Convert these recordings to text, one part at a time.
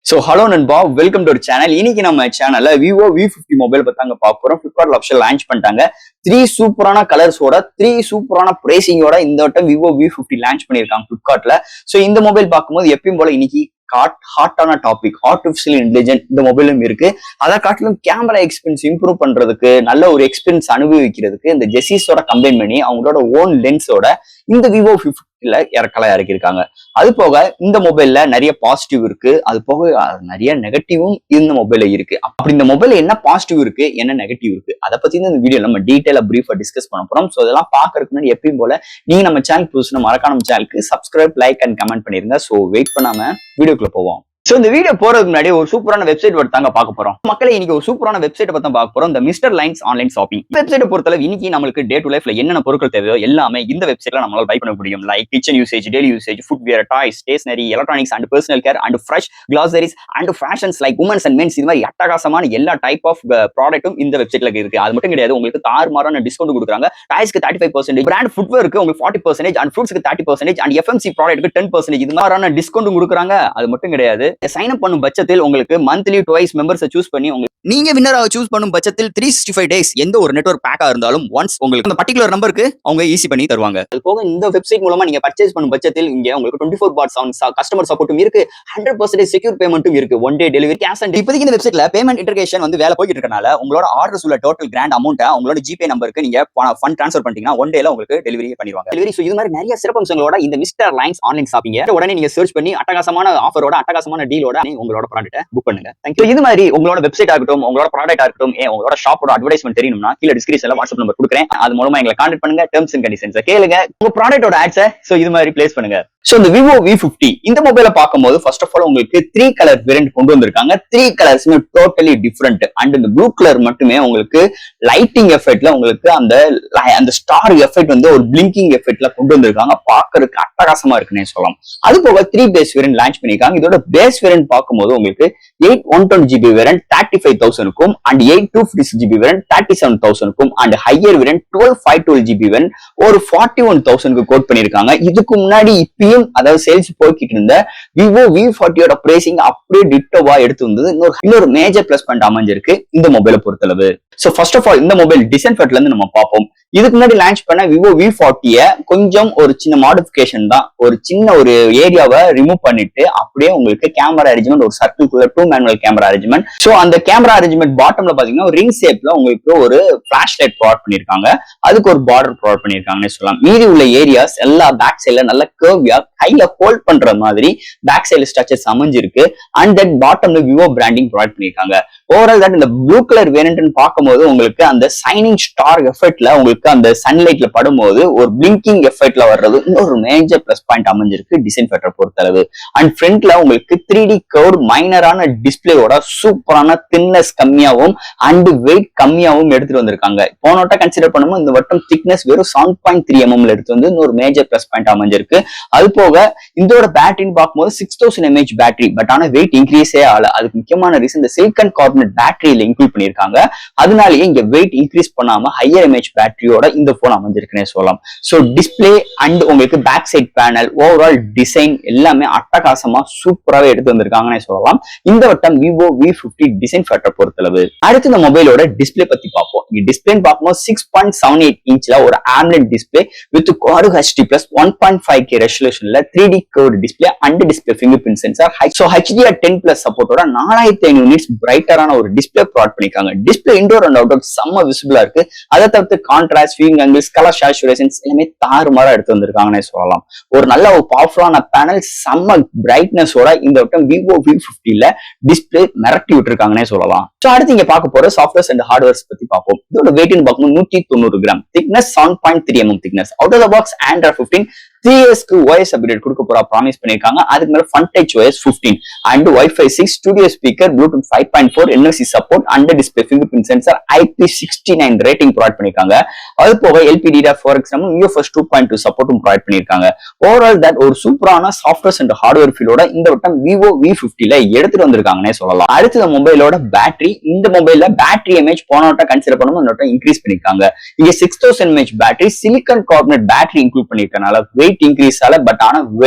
So hello நண்பா, welcome to channel. இன்னைக்கு நம்ம சேனல்ல விவோ V50 மொபைல் பத்தாங்க பார்க்க போறோம். Flipkart ஆப்ஷன் லான்ச் பண்ணிட்டாங்க. 3 சூப்பரான கலர்ஸோட 3 சூப்பரான பிரைசிங்கோட இந்த வட்டம் விவோ V50 லான்ச் பண்ணிருக்காங்க Flipkartல. சோ இந்த மொபைல் பார்க்கும்போது எப்பயும் போல இன்னைக்கு ஹாட்டான டாபிக் ஆர்டிபிஷியல் இன்டெலிஜென்ஸ் இந்த மொபைலும் இருக்கு. அதை காட்டிலும் கேமரா எக்ஸ்பீரியன்ஸ் இம்ப்ரூவ் பண்றதுக்கு நல்ல ஒரு எக்ஸ்பீரியன்ஸ் அனுபவிக்கிறதுக்கு இந்த ஜெசிஸோட கம்பைன் பண்ணி அவங்களோட ஓன் லென்ஸோட இந்த விவோ 50ல இறக்கியிருக்காங்க. அது போக இந்த மொபைல்ல நிறைய பாசிட்டிவ் இருக்கு, அது போக நிறைய நெகட்டிவும் இந்த மொபைல்ல இருக்கு. அப்படி இந்த மொபைல்ல என்ன பாசிட்டிவ் இருக்கு, என்ன நெகட்டிவ் இருக்கு, அதை பத்தி இந்த வீடியோ நம்ம டீடைலா பிரீஃபா டிஸ்கஸ் பண்ண போறோம். சோ இதெல்லாம் பாக்குறதுக்கு முன்னாடி எப்பயும் போல நீங்க நம்ம சேனல் புதுசுனா மறக்காம நம்ம சேனலுக்கு சப்ஸ்கிரைப், லைக் அண்ட் கமெண்ட் பண்ணிருங்க. சோ வெயிட் பண்ணாம வீடியோக்குள்ள போவோம். சோ இந்த வீடியோ போறதுக்கு முன்னாடி ஒரு சூப்பரான வெப்சைட் தாங்க பார்க்க போறோம். மக்களை இன்னைக்கு ஒரு சூப்பரான வெப்சைட் பத்தி பார்க்க போறோம். இந்த mister lines online shopping website பொறுத்தளவு இன்னைக்கு நம்மளுக்கு டே டு லைஃப்ல என்னென்ன பொருட்கள் தேவையோ எல்லாமே இந்த வெப்சைட்ல நம்மளால பை பண்ண முடியும். Like kitchen usage, daily usage, footwear, toys, stationery, electronics and personal care and fresh groceries and fashions like women's and men's, இது மாதிரி அட்டகாசமான எல்லா டைப் ஆஃப் ப்ராடக்ட்டும் இந்த வெப்சைட்ல இருக்கு. அது மட்டும் கிடையாது, உங்களுக்கு தாறுமாறான டிஸ்கவுண்ட் கொடுக்குறாங்க. டாய்ஸ்க்கு 35%, பிராண்ட் ஃபுட்வேருக்கு உங்களுக்கு 40% அண்ட் ஃப்ரூட்ஸ்க்கு 30% அண்ட் எஃப்எம்சி ப்ராடக்ட்க்கு 10%, இது மாதிரியான டிஸ்கவுண்ட் கொடுக்குறாங்க. அது மட்டும் கிடையாது, சைன் அப் பண்ணும் பட்சத்தில் உங்களுக்கு மந்த்லி டுவைஸ் மெம்பர்ஸை சூஸ் பண்ணி நீங்க வின்னராக சூஸ் பண்ணும் பட்சத்தில் 365 டேஸ் எந்த ஒரு நெட்வொர்க் பேக்கா இருந்தாலும் ஒன்ஸ் உங்களுக்கு அந்த பர்டிகுலர் நம்பருக்கு அவங்க ஈஸி பண்ணி தருவாங்க. அது போக இந்த வெப்சைட் மூலமா நீங்க பர்ச்சேஸ் பண்ணும் பட்சத்தில் இங்க உங்களுக்கு 24/7 கஸ்டமர் சப்போர்ட்டும் இருக்கு, 100% செக்யூர் பேமெண்ட்டும் இருக்கு, one day delivery, cash on. இப்போதைக்கு இந்த வெப்சைட்ல பேமெண்ட் இன்டகிரேஷன் வேலை போயிட்டு இருக்கனால உங்களோட ஆர்டர்ஸ் உள்ள டோட்டல் கிராண்ட் அமௌண்ட் உங்களோட ஜிபே நம்பருக்கு நீங்க ஃபண்ட் ட்ரான்ஸ்ஃபர் பண்ணிட்டீங்கன்னா ஒன் டேல உங்களுக்கு டெலிவரி பண்ணிடுவாங்க. டெலிவரி இது மாதிரி நிறைய சிறப்பம்சங்களோட இந்த மிஸ்டர் லைன்ஸ் ஆன்லைன் ஷாப்பிங் உடனே நீங்க சர்ச் பண்ணி அட்டகாசமான ஆஃபரோட அட்டகாசமான டீலோட உங்களோட ப்ராடக்ட்டை புக் பண்ணுங்க. தேங்க்யூ. இது மாதிரி உங்களோட வெப்சைட் ஆகட்டும், உங்களோட ப்ராடக்ட் ஆகட்டும், உங்களோட ஷாப்போட அட்வர்டைஸ்மென்ட் தெரியணும்னா கீழ டிஸ்கிரிப்ஷன்ல வாட்ஸ்அப் நம்பர் கொடுக்குறேன். அது மூலமா எங்களை கான்டாக்ட் பண்ணுங்க. டெர்ம்ஸ் அண்ட் கண்டிஷன்ஸ் கேளுங்க, உங்க ப்ராடக்ட்டோட ஆட்ஸை இது மாதிரி பிளேஸ் பண்ணுங்க. சோ இந்த விவோ V50 இந்த மொபைலை பார்க்கும்போது ஃபர்ஸ்ட் ஆஃப் ஆல் உங்களுக்கு 3 கலர் வேரியன்ட் கொண்டு வந்திருக்காங்க. 3 கலர்ஸுமே டோட்டலி டிஃபரெண்ட். அண்ட் இந்த ப்ளூ கலர் மட்டுமே உங்களுக்கு லைட்டிங் எஃபெக்ட்ல உங்களுக்கு அந்த ஸ்டார் எஃபெக்ட் ஒரு பிளிங்கிங் எஃபெக்ட்ல கொண்டு வந்திருக்காங்க. பாக்குறதுக்கு அட்டகாசமா இருக்குன்னே சொல்லலாம். அது போக 3 பேஸ் வேரியன்ட் லான்ச் பண்ணிருக்காங்க. இதோட பேஸ் வேரியன்ட் பார்க்கும்போது உங்களுக்கு 8/120GB வேரியன்ட் 35,000க்கும் அண்ட் 8/256GB வேரியன்ட் 37,000க்கும் and higher variant 12/512GB variant ஒரு 41,000க்கு கோட் பண்ணிருக்காங்க. இதுக்கு முன்னாடி இப்பயும் அதாவது சேல்ஸ் போய்கிட்டு இருந்த விவோ V40யோட பிரைசிங் அப்படியே டிட்டோவா எடுத்து வந்தது. இன்னொரு மேஜர் பிளஸ் பாயிண்ட் அமைஞ்சிருக்கு இந்த மொபைலை பொறுத்தளவு. சோ ஃபர்ஸ்ட் ஆஃப் ஆல் இந்த மொபைல் டிசைன் ஃபேட்ல இருந்து நம்ம பார்ப்போம். இதுக்கு முன்னாடி லான்ச் பண்ண விவோ V40 கொஞ்சம் ஒரு சின்ன மாடிஃபிகேஷன் தான், ஒரு சின்ன ஒரு ஏரியாவை ரிமூவ் பண்ணிட்டு அப்படியே உங்களுக்கு கேமரா அரேஞ்ச்மெண்ட் ஒரு சர்க்கிள்குள்ள 2 மேனுவல் கேமரா அரேஞ்ச்மெண்ட். சோ அந்த கேமரா அரேஞ்ச்மெண்ட் பாட்டம்ல பாத்தீங்கன்னா ரிங் ஷேப்ல உங்களுக்கு ஒரு பிளாஷ் லைட் ப்ரொவைட் பண்ணிருக்காங்க, அதுக்கு ஒரு பார்டர் ப்ரொவைட் பண்ணிருக்காங்கன்னு சொல்லலாம். மீதி உள்ள ஏரியாஸ் எல்லா பேக் சைட்ல நல்ல கர்வியா கையில ஹோல்ட் பண்ற மாதிரி பேக் சைட்ல ஸ்ட்ரக்சர்ஸ் அமைஞ்சிருக்கு. அண்ட் தென் பாட்டம்ல விவோ பிராண்டிங் ப்ரொவைட் பண்ணிருக்காங்க. ஓவரால் தட் இந்த ப்ளூ கலர் வேரியன்ட் பார்க்கும்போது உங்களுக்கு அந்த சைனிங் ஸ்டார் எஃபெக்ட்ல உங்களுக்கு அந்த சன்லைட்ல படும்போது ஒரு பிளிங்கிங் எஃபெக்ட்ல வர்றது இன்னொரு மேஜர் பிளஸ் பாயிண்ட் அமைஞ்சிருக்கு டிசைன் ஃபேக்டர் பொறுத்தளவு. அண்ட் ஃப்ரண்ட்ல உங்களுக்கு 3D கர்வ் மைனரான டிஸ்பிளேயோட சூப்பரான திக்னஸ் கம்மியாவும் அண்ட் வெயிட் கம்மியாவும் எடுத்துட்டு வந்திருக்காங்க. போனோட்ட கன்சிடர் பண்ணும்போது இந்த வட்டம் திக்னஸ் வெறும் 7.3 mm எடுத்து வந்து இன்னொரு மேஜர் பிளஸ் பாயிண்ட் அமைஞ்சிருக்கு. அது போக இதோட பேட்டரின்னு பார்க்கும்போது 6000 mAh பேட்டரி, பட் ஆனா வெயிட் இன்க்ரீஸே ஆகல. அதுக்கு முக்கியமான ரீசன் இந்த சிலிக்கான் கார்பனேட் பேட்டரியில இன்க்ளூட் பண்ணிருக்காங்க. அதனாலேயே இங்க வெயிட் இன்க்ரீஸ் பண்ணாம ஹையர் mAh பேட்டரியோட இந்த போன் அமைஞ்சிருக்குன்னே சொல்லலாம். சோ டிஸ்பிளே அண்ட் உங்களுக்கு back side panel overall design எல்லாமே அட்டகாசமா சூப்பராகவே எடுத்து வந்திருக்காங்கன்னே சொல்லலாம் இந்த வட்டம் விவோ V50 டிசைன் ஃபேக்டர் பொறுத்தளவு. அடுத்து இந்த மொபைலோட டிஸ்பிளே பத்தி பார்ப்போம். டிஸ்பிளே பார்க்கும்போது 6.78 இன்ச்ல ஒரு AMOLED display with Quad HD+ 1.5K ரெசல்யூஷன்ல 3D curved display and display ஃபிங்கர் பிரிண்ட் சென்சார். சோ HDR10+ சப்போர்ட்டோட 4500 நிட்ஸ் பிரைட்டரான ஒரு டிஸ்பிளே ப்ரொவைட் பண்ணிருக்காங்க. டிஸ்பிளே இன்டோர் அண்ட் அவுட்டோர் செம்ம விசிபிளா இருக்கு. அதை தவிர்த்து contrast, viewing angles, colour saturations எல்லாமே தாறுமாறா எடுத்து வந்திருக்காங்கன்னே சொல்லலாம். ஒரு நல்ல ஒரு பவர்ஃபுல்லான பேனல் செம்ம பிரைட்னஸோட இந்த வட்டம் விவோ V50ல டிஸ்பிளே மிரட்டி விட்டுருக்காங்கன்னே சொல்லலாம். சோ அடுத்து இங்க பார்க்க போற சாஃப்ட்வேர்ஸ் அண்ட் ஹார்ட்வேர்ஸ் பத்தி பார்ப்போம். இதோட வெயிட்னு பார்க்கும்போது 190 gram, thickness 7.3 mm thickness. Out of the box Android 15 3 yearsக்கு OS அப்டேட் கொடுக்க போறா ப்ராமிஸ் பண்ணிருக்காங்க. அதுக்கு மேல Fun Touch OS 15 and Wi-Fi 6, studio speaker, Bluetooth 5.4, NFC support and display ஃபிங்கர் பிரிண்ட் சென்சார், IP69 ரேட்டிங் ப்ரொவைட் பண்ணிருக்காங்க. அது போக LPDDR4X UFS 2.2 சப்போர்ட்டும் ப்ரொவைட் பண்ணிருக்காங்க. ஓவரால் தட் ஒரு சூப்பரான சாஃப்ட்வேர்ஸ் அண்ட் ஹார்ட்வேர் ஃபீலோட இந்த வட்டம் விவோ V50ல எடுத்துட்டு வந்திருக்காங்கன்னே சொல்லலாம். அடுத்த மொபைலோட பேட்டரி, இந்த மொபைல்ல பேட்டரி எம்ஏஹெச் போன வட்டம் கன்சிடர் பண்ணும்போது இந்த வட்டம் இன்க்ரீஸ் பண்ணிருக்காங்க. இங்க 6000 mAh battery silicon carbonate battery include பண்ணிருக்கனால வெயிட் இன்க்ரீஸ் ஆல, பட் ஆனா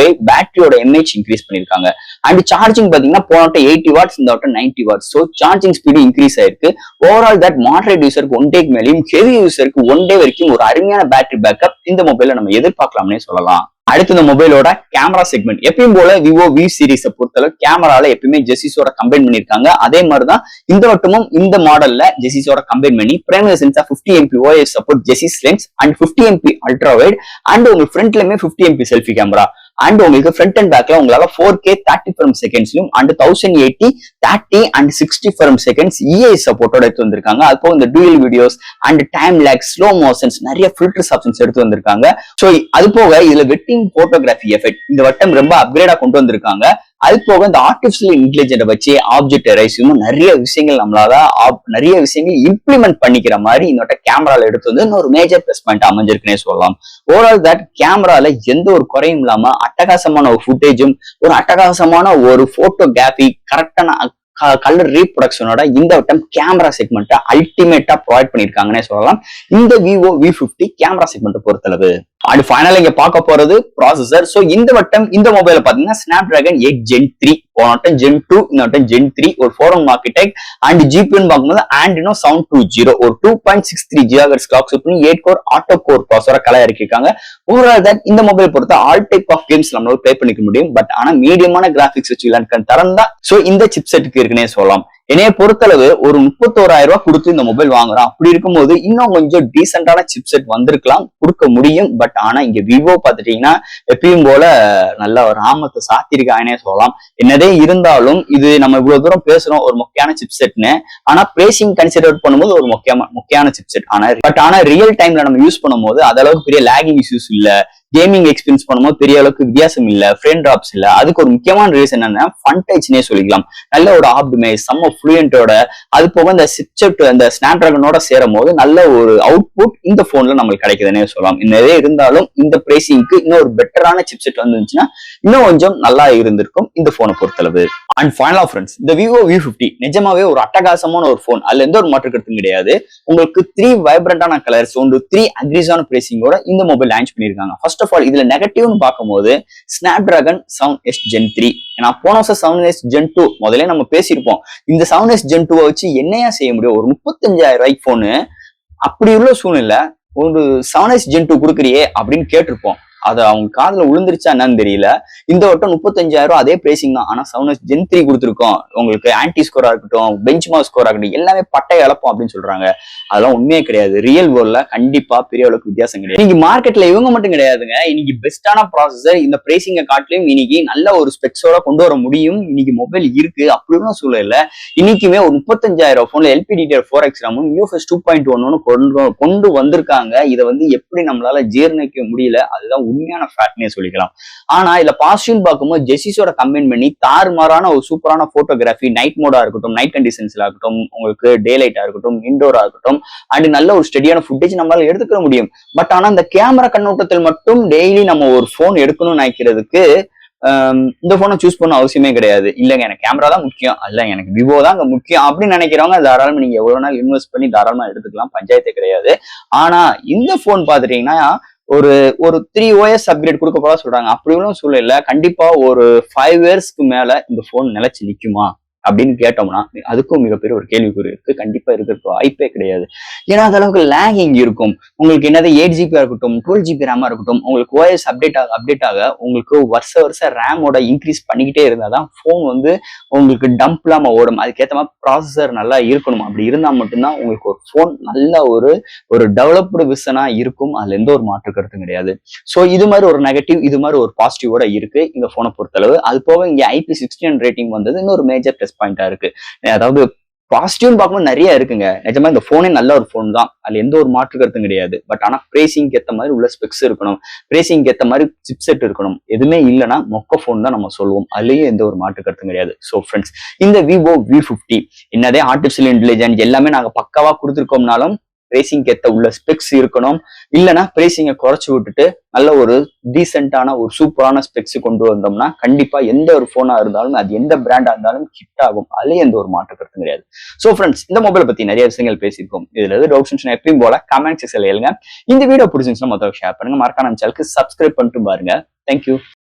பேட்டரியோட எம்ஏஹெச் இன்க்ரீஸ் பண்ணிருக்காங்க. அண்ட் சார்ஜிங் பாத்தீங்கன்னா போன வட்டம் 80 வாட்ஸ், இந்த வட்டம் 90 watts. So charging speed increase ஆயிருக்கு. ஓவரால் தட் மாடரேட் யூசருக்கு 1 டேக்கு மேலேயும், ஹெவி யூசருக்கு 1 டே வரைக்கும் ஒரு அருமையான பேட்டரி பேக்கப் இந்த மொபைல நம்ம எதிர்பார்க்கலாம்னே சொல்லலாம். அடுத்து இந்த மொபைலோட கேமரா செக்மெண்ட் எப்பயும் போல விவோ வி சீரிஸை பொறுத்தளவு கேமரால எப்பயுமே ஜெசிஸோட கம்பைன் பண்ணிருக்காங்க. அதே மாதிரிதான் இந்த வட்டமும் இந்த மாடல்ல ஜெசிஸோட கம்பைன் பண்ணி primary sensor 50 MP OIS support Zeiss lens and 50 MP ultra wide and உங்களுக்கு ஃப்ரண்ட்லயுமே 50 MP செல்ஃபி கேமரா அண்ட் உங்களுக்கு ஃப்ரண்ட் அண்ட் பேக்ல உங்களால 4K 30 frames செகண்ட்ஸ்லயும் and 1080 30 and 60 frames seconds EI சப்போர்ட்டோட எடுத்து வந்திருக்காங்க. அப்போ இந்த டூயல் வீடியோஸ் அண்ட் டைம் லேக், ஸ்லோ மோஷன்ஸ், நிறைய ஃபில்டர்ஸ் ஆப்ஷன்ஸ் எடுத்து வந்திருக்காங்க. சோ அது போக இதுல வெட்டிங் போட்டோகிராஃபி எஃபெக்ட் இந்த வட்டம் ரொம்ப அப்கிரேடா கொண்டு வந்திருக்காங்க. அது போக இந்த ஆர்டிபிஷியல் இன்டெலிஜென்ட் வச்சு ஆப்ஜெக்ட் எரைஸும் நிறைய விஷயங்கள் நம்மளால நிறைய விஷயங்கள் இம்ப்ளிமெண்ட் பண்ணிக்கிற மாதிரி இந்த கேமரால எடுத்து வந்து இன்னொரு மேஜர் பிளஸ் பாயிண்ட் அமைஞ்சிருக்குன்னே சொல்லலாம். ஓவரால் தட் கேமரால எந்த ஒரு குறையும் இல்லாம அட்டகாசமான ஒரு ஃபுட்டேஜும் ஒரு அட்டகாசமான ஒரு போட்டோகிராஃபி கரெக்டான கலர் ரீப்ரொடக்ஷனோட இந்த வட்டம் கேமரா செக்மெண்ட்டை அல்டிமேட்டா ப்ரொவைட் பண்ணிருக்காங்கன்னே சொல்லலாம் இந்த விவோ V50 கேமரா செக்மெண்ட் பொறுத்தளவு. அண்ட் ஃபைனலா இங்க பார்க்க போறது ப்ராசஸர். சோ இந்த வட்டம் இந்த மொபைல பாத்தீங்கன்னா Snapdragon 8 Gen 3, போன வட்டம் Gen 2, இந்த வட்டம் Gen 3, ஒரு 4 ஆர்கிடெக்ட் அண்ட் ஜிபின்னு பார்க்கும்போது Adreno 720 ஒரு 2.63 GHz கிளாக் சுத்தி 8 கோர் ஆட்டோ கோர் ப்ராசஸரை கலர் இறக்கிருக்காங்க. ஓவரால் தட் இந்த மொபைல் பொறுத்த ஆல் டைப் ஆஃப் கேம்ஸ் நம்மளால ப்ளே பண்ணிக்க முடியும். பட் ஆனா மீடியமான கிராபிக்ஸ் வச்சு விளையாடுற தரம் தான் சோ இந்த சிப்செட்டுக்கு இருக்குன்னே சொல்லலாம். என்னைய பொறுத்தளவு ஒரு 31,000 ரூபாய் கொடுத்து இந்த மொபைல் வாங்குறோம். அப்படி இருக்கும்போது இன்னும் கொஞ்சம் டீசென்டான சிப்செட் வந்திருக்கலாம், கொடுக்க முடியும். பட் ஆனா இங்க விவோ பாத்துட்டீங்கன்னா எப்பயும் போல நல்ல ஒரு ராமத்தை சாத்திருக்காங்கன்னே சொல்லலாம். என்னதே இருந்தாலும் இது நம்ம இவ்வளவு தூரம் பேசுறோம் ஒரு முக்கியமான சிப்செட்னு, ஆனா பிரேசிங் கன்சிடர் பண்ணும்போது ஒரு முக்கியமான சிப்செட். ஆனா ரியல் டைம்ல நம்ம யூஸ் பண்ணும்போது அதளவுக்கு பெரிய லேகிங் இஷ்யூஸ் இல்ல, கேமிங் எக்ஸ்பீரியன்ஸ் பண்ணும்போது பெரிய அளவுக்கு வித்தியாசம் இல்ல, ஃப்ரேம் டிராப்ஸ் இல்ல. அதுக்கு ஒரு முக்கியமான ரீசன் என்னன்னா ஃபன் டச்னே சொல்லிக்கலாம். நல்ல ஒரு ஆப்டிமைஸ் செம்ம ஃப்ளூயன்ட்டோட, அது போக இந்த சிப்செட் அந்த ஸ்னாப்டிராகனோட சேரும் போது நல்ல ஒரு அவுட்புட் இந்த போன்ல நம்மளுக்கு கிடைக்குதுன்னே சொல்லலாம். நிறைய இருந்தாலும் இந்த பிரைசிங்க்கு இன்னும் ஒரு பெட்டரான சிப்செட் வந்துருந்துச்சுன்னா இன்னும் கொஞ்சம் நல்லா இருந்திருக்கும் இந்த போனை பொறுத்தளவு. அண்ட் ஃபைனலா ஃப்ரெண்ட்ஸ், இந்த விவோ V50 நிஜமாவே ஒரு அட்டகாசமான ஒரு போன், அதுல எந்த ஒரு மாற்று கருத்தும் கிடையாது. உங்களுக்கு 3 வைப்ரண்டான கலர்ஸ், 3 அக்ரிஸான பிரைசிங்கோட இந்த மொபைல் லான்ச் பண்ணிருக்காங்க. ஃபர்ஸ்ட் ஆஃப் ஆல் இதுல நெகட்டிவ்னு பார்க்கும்போது Snapdragon 7S Gen 3, ஏன்னா போன வருஷம் 7S Gen 2 முதல்ல நம்ம பேசியிருப்போம். இந்த 7S Gen 2 வச்சு என்னையா செய்ய முடியும், ஒரு 35,000 ரூபாய்க்கு போனு அப்படி உள்ள சூழ்நிலை ஒரு 7S Gen 2 கொடுக்குறியே அப்படின்னு கேட்டிருப்போம். அது அவங்க காதுல விழுந்துருச்சா என்னன்னு தெரியல. இந்த வட்டம் 35,000 அதே பிரைசிங் தான். ஆனா 7S Gen 3 கொடுத்துருக்கோம். உங்களுக்கு ஆன்டி ஸ்கோரா இருக்கட்டும், பெஞ்ச் மார்க் ஸ்கோரா இருக்கட்டும், எல்லாமே பட்டை இழப்போம் அப்படின்னு சொல்றாங்க. அதெல்லாம் உண்மையே கிடையாது. ரியல் வேர்ல்ட்ல கண்டிப்பா பெரிய அளவுக்கு வித்தியாசம் கிடையாது. இன்னைக்கு மார்க்கெட்ல இவங்க மட்டும் கிடையாதுங்க. இன்னைக்கு பெஸ்டான ப்ராசஸர் இந்த பிரைசிங்கை காட்டிலும் இன்னைக்கு நல்ல ஒரு ஸ்பெக்ஸோட கொண்டு வர முடியும். இன்னைக்கு மொபைல் இருக்கு. அப்படின்னு சூழல இன்னைக்குமே ஒரு 35,000 போன்ல LPDDR4X ராமும் UFS 2.1 கொண்டு வந்திருக்காங்க. இதை வந்து எப்படி நம்மளால ஜீர்ணிக்க முடியல, அதுதான் உண்மையான ஃபேக்ட்னே சொல்லிக்கலாம். ஆனா இதுல பாசிட்டிவ் பார்க்கும்போது ஜெசிஸோட கம்பைன் பண்ணி தாறுமாறான ஒரு சூப்பரான போட்டோகிராஃபி, நைட் மோடா இருக்கட்டும், நைட் கண்டிஷன்ஸ்ல இருக்கட்டும், உங்களுக்கு டே லைட்டா இருக்கட்டும், இன்டோரா இருக்கட்டும், அண்ட் நல்ல ஒரு ஸ்டெடியான ஃபுட்டேஜ் நம்மளால எடுத்துக்க முடியும். பட் ஆனா இந்த கேமரா கண்ணோட்டத்தில் மட்டும் டெய்லி நம்ம ஒரு போன் எடுக்கணும்னு நினைக்கிறதுக்கு இந்த போனை சூஸ் பண்ண அவசியமே கிடையாது. இல்லைங்க எனக்கு கேமரா தான் முக்கியம், அல்ல எனக்கு விவோ தான் அங்க முக்கியம் அப்படின்னு நினைக்கிறவங்க தாராளமா நீங்க எவ்வளவு நாள் இன்வெஸ்ட் பண்ணி தாராளமா எடுத்துக்கலாம், பஞ்சாயத்தே கிடையாது. ஆனா இந்த போன் பாத்துட்டீங்கன்னா ஒரு 3 OS அப்கிரேட் கொடுக்க போல சொல்றாங்க. அப்படி ஒன்றும் சூழ்நிலை கண்டிப்பா ஒரு 5 இயர்ஸ்க்கு மேல இந்த போன் நிலைச்சு நிக்குமா அப்படின்னு கேட்டோம்னா அதுக்கும் மிகப்பெரிய ஒரு கேள்விக்குறி இருக்கு. கண்டிப்பா இருக்கிறதுக்கு வாய்ப்பே கிடையாது. ஏன்னா அந்த அளவுக்கு லேகிங் இருக்கும். உங்களுக்கு என்னது 8GB இருக்கட்டும், 12GB ரேமா இருக்கட்டும், உங்களுக்கு OS அப்டேட் ஆக உங்களுக்கு வருஷ ரேமோட இன்க்ரீஸ் பண்ணிக்கிட்டே இருந்தாதான் போன் வந்து உங்களுக்கு டம்ப் இல்லாம ஓடும். அதுக்கேற்ற மாதிரி ப்ராசஸர் நல்லா இருக்கணும். அப்படி இருந்தா மட்டும்தான் உங்களுக்கு ஒரு போன் நல்ல ஒரு டெவலப்டு விஷனா இருக்கும். அதுல எந்த ஒரு மாற்று கருத்தும் கிடையாது. சோ இது மாதிரி ஒரு நெகட்டிவ், இது மாதிரி ஒரு பாசிட்டிவோட இருக்கு இந்த போனை பொறுத்தளவு. அது போக இங்க IP69 ரேட்டிங் வந்தது இன்னொரு மேஜர் பிளஸ் பாயிண்டா இருக்கு. அதாவது பாசிட்டிவ் பார்க்கும்போது நிறைய இருக்குங்க. நிஜமா இந்த போனே நல்ல ஒரு போன் தான், அதுல எந்த ஒரு மாற்று கருத்தும் கிடையாது. பட் ஆனா பிரேசிங்க்கு ஏத்த மாதிரி உள்ள ஸ்பெக்ஸ் இருக்கணும், பிரேசிங்க்கு ஏத்த மாதிரி சிப்செட் இருக்கணும். எதுவுமே இல்லைன்னா மொக்க போன் தான் நம்ம சொல்லுவோம். அதுலயும் எந்த ஒரு மாற்று கருத்தும் கிடையாது. சோ ஃப்ரெண்ட்ஸ், இந்த விவோ V50 என்னதே ஆர்டிபிஷியல் இன்டெலிஜென்ஸ் எல்லாமே நாங்க பக்காவா கொடுத்துருக்கோம்னாலும் பிரேசிங் ஏத்த உள்ள ஸ்பெக்ஸ் இருக்கணும். இல்லைன்னா பிரேசிங்கை குறைச்சு விட்டுட்டு நல்ல ஒரு டீசென்டான ஒரு சூப்பரான ஸ்பெக்ஸ் கொண்டு வந்தோம்னா கண்டிப்பா எந்த ஒரு போனா இருந்தாலும் அது எந்த பிராண்டா இருந்தாலும் ஹிட் ஆகும். அதுலயே எந்த ஒரு மாற்று கருத்தும் கிடையாது. சோ ஃப்ரெண்ட்ஸ், இந்த மொபைலை பத்தி நிறைய விஷயங்கள் பேசியிருக்கோம். இதுல எது டவுட்ஸ் எப்பயும் போல கமெண்ட் செக்ஷன்ல எழுங்க. இந்த வீடியோ பிடிச்சிருந்துச்சுன்னா மொத்தம் ஷேர் பண்ணுங்க. மறக்காம நம்ம சேனலுக்கு சப்ஸ்கிரைப் பண்ணிட்டு பாருங்க. தேங்க்யூ.